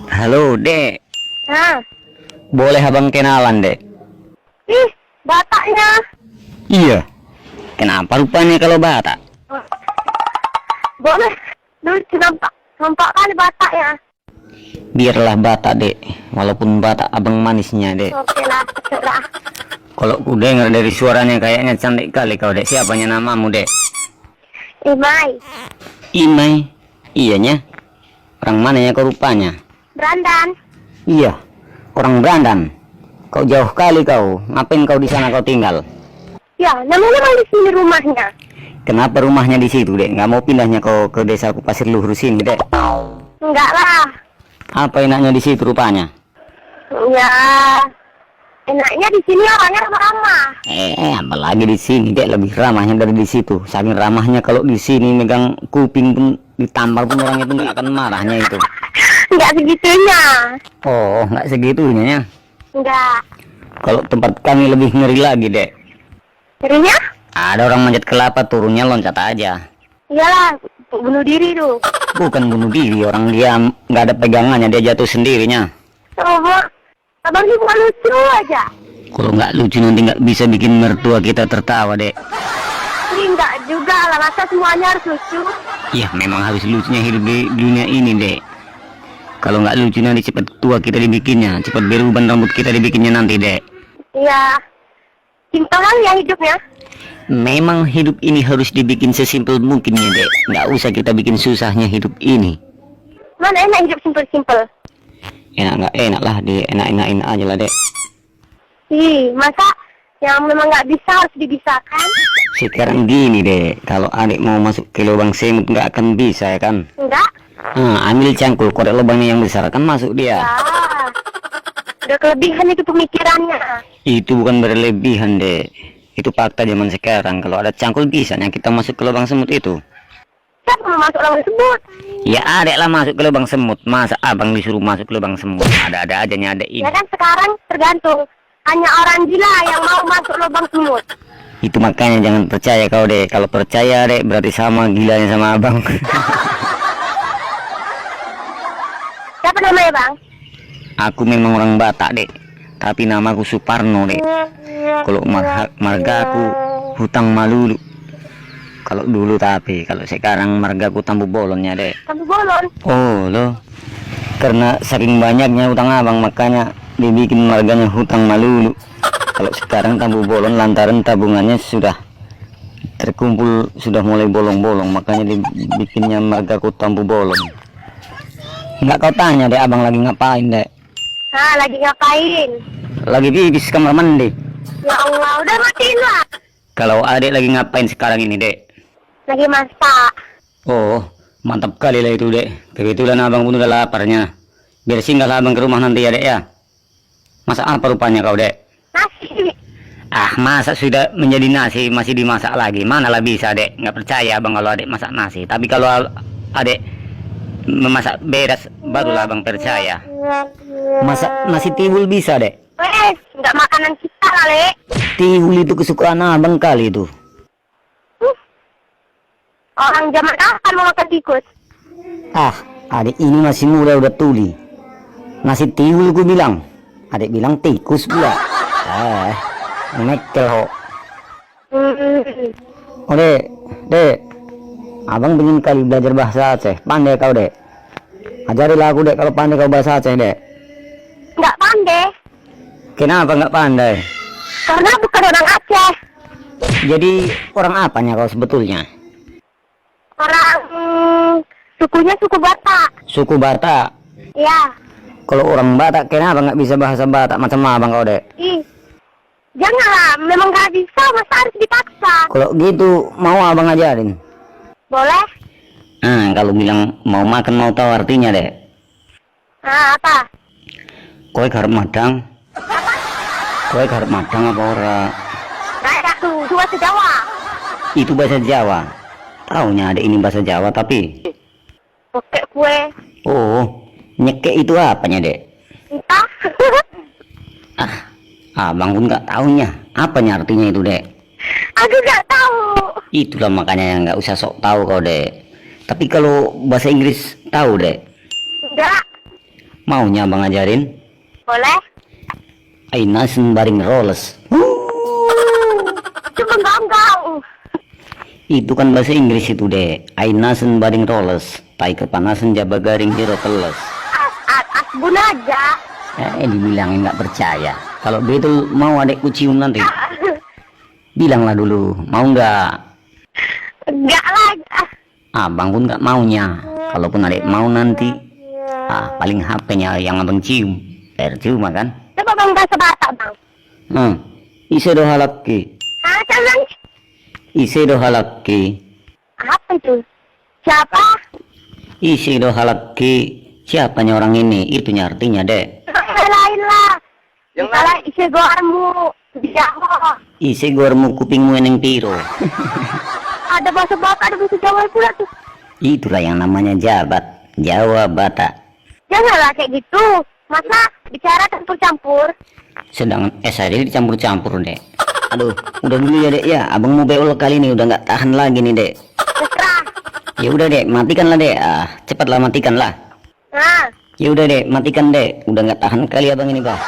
Halo, Dek. Hah? Boleh abang kenalan, Dek? Ih, bataknya. Iya. Kenapa rupanya kalau Batak? Boleh. Lucu nampak. Nampak kali bataknya. Biarlah Batak, Dek. Walaupun Batak abang manisnya, Dek. Oke lah, terserah. Kalau ku dengar dari suaranya kayaknya cantik kali kau, Dek. Siapanya namamu, Dek? Imai. Imai. Iyanya. Orang mananya kau rupanya? Brandan. Iya. Orang Brandan. Kau jauh kali kau. Ngapain kau di sana kau tinggal? Ya, namanya memang di sini rumahnya. Kenapa rumahnya di situ, Dek? Nggak mau pindahnya kau ke desaku Pasir Luhur sini, Dek? Enggak lah. Apa enaknya di situ rupanya? Ya, enaknya di sini orangnya ramah-ramah. Apalagi di sini, Dek, lebih ramahnya dari di situ. Saking ramahnya kalau di sini megang kuping pun ditampar pun orang itu nggak akan marahnya itu. Enggak segitunya. Oh, nggak segitunya ya. Enggak. Kalau tempat kami lebih ngeri lagi, Dek. Dirinya? Ada orang manjat kelapa, turunnya loncat aja. Iyalah, bunuh diri tuh. Bukan bunuh diri, orang dia nggak ada pegangannya, dia jatuh sendirinya. Coba, abang ini bukan lucu aja. Kalau nggak lucu nanti nggak bisa bikin mertua kita tertawa, Dek. Ini enggak juga lah, masa semuanya harus lucu. Ya, memang harus lucunya hidup di dunia ini, Dek. Kalau nggak lucu nanti cepat tua kita dibikinnya, cepat beruban rambut kita dibikinnya nanti, Dek. Iya. Simpel kali ya hidupnya. Memang hidup ini harus dibikin sesimpel mungkin ya, Dek. Nggak usah kita bikin susahnya hidup ini. Mana enak hidup simpel-simpel. Enak nggak enak lah, Dek. Enak-enakin aja lah, Dek. Ih, masa yang memang nggak bisa harus dibisakan? Sekarang gini, Dek. Kalau adik mau masuk ke lubang semut nggak akan bisa, ya kan? Enggak. Ambil cangkul, korek lubangnya yang besar kan masuk dia. Ya. Udah kelebihan itu pemikirannya. Itu bukan berlebihan, Dek. Itu fakta zaman sekarang. Kalau ada cangkul bisa kita masuk ke lubang semut itu. Siapa mau masuk lubang tersebut? Ya adek lah masuk ke lubang semut. Masa abang disuruh masuk ke lubang semut? Ada-ada aja nih adek ini. Ya kan sekarang tergantung. Hanya orang gila yang mau masuk lubang semut. Itu makanya jangan percaya kau, Dek. Kalau percaya, Dek, berarti sama gilanya sama abang. Siapa namanya, Bang? Aku memang orang Batak, Dek. Tapi namaku Suparno, Dek. Kalau margaku Hutang Malulu. Kalau dulu tapi kalau sekarang margaku Tambu Bolonnya, Dek. Tambu Bolon. Oh, loh. Karena saking banyaknya hutang abang makanya dibikin marganya Hutang Malulu. Kalau sekarang Tambu Bolon lantaran tabungannya sudah terkumpul, sudah mulai bolong-bolong, makanya dibikinnya margaku Tambu Bolon. Nggak kau tanya, Dek, abang lagi ngapain, Dek? Hah, lagi ngapain? Lagi pipis kamar mandi. Ya Allah, udah matiin lah. Kalau adek lagi ngapain sekarang ini, Dek? Lagi masak. Oh, mantap kali lah itu, Dek. Kebetulan abang pun udah laparnya. Biar singgah abang ke rumah nanti ya, Dek, ya. Masak apa rupanya kau, Dek? Nasi. Ah, masak sudah menjadi nasi, masih dimasak lagi. Manalah bisa, Dek. Nggak percaya abang kalau adek masak nasi. Tapi kalau adek memasak beras, barulah abang percaya. Masak nasi tiwul bisa, Dek? Wes, nggak makanan kita lah, Le. Tiwul itu kesukaan abang kali itu. Orang zaman kapan mau makan tikus? Ah, adik ini masih muda udah tuli. Nasi tiwul ku bilang. Adik bilang tikus pula. Mekel ho. Oh, Dek, Dek. Abang pengen kali belajar bahasa Aceh. Pandai kau, Dek? Ajarilah aku, Dek, kalau pandai kau bahasa Aceh, Dek. Nggak pandai. Kenapa nggak pandai? Karena bukan orang Aceh. Jadi orang apanya kau sebetulnya? Orang sukunya suku Batak. Suku Batak. Ya. Kalau orang Batak kenapa nggak bisa bahasa Batak macam abang kau, Dek? Ih, janganlah. Memang nggak bisa, masa harus dipaksa. Kalau gitu mau abang ajarin. Boleh? Kalau bilang mau makan mau tahu artinya, Dek. Apa? Kowe garap madang. Kowe garap madang apa ora? Kayak tuh, dua sejawa. Itu bahasa Jawa. Taunya ada ini bahasa Jawa tapi. Oke, kue. Oh, nyekek itu apanya, Dek? Entah. Abang pun nggak taunya. Apanya artinya itu, Dek? Aku nggak tahu. Itulah makanya yang nggak usah sok tahu kau, Dek. Tapi kalau bahasa Inggris tahu, Dek? Enggak. Maunya abang ajarin? Boleh? Ainasen baring roles. Cuma enggak. Itu kan bahasa Inggris itu deh. Ainasen baring roles. Tai kepanasan jaba garing hero teles. Asbun aja. Dibilangin nggak percaya. Kalau betul mau adekku cium nanti. Bilanglah dulu, mau nggak? Enggak lah. Abang pun nggak maunya. Kalaupun adek mau nanti, paling HP-nya yang abang cium. Percuma kan? Coba bang bahasa Batak bang. Ise do halakki. Bang. Ise do halakki. Apa itu? Siapa? Ise do halakki. Siapanya orang ini? Itunya artinya dek. Lain lah. Salah isi goarmu. Jawa. Ise gormu kupingmu eneng piro. Ada bahasa Batak, ada bahasa Jawa pula tuh. Itulah yang namanya jabat. Jawa Batak. Janganlah kayak gitu. Masa bicara campur-campur? Sedang saja dicampur-campur dek. Aduh, udah dulu ya dek ya. Abang mau beol kali ini udah nggak tahan lagi nih dek. Terserah. Ya udah dek, matikanlah dek. Cepatlah matikanlah. Nah. Ya udah dek, matikan dek. Udah nggak tahan kali abang ini bah.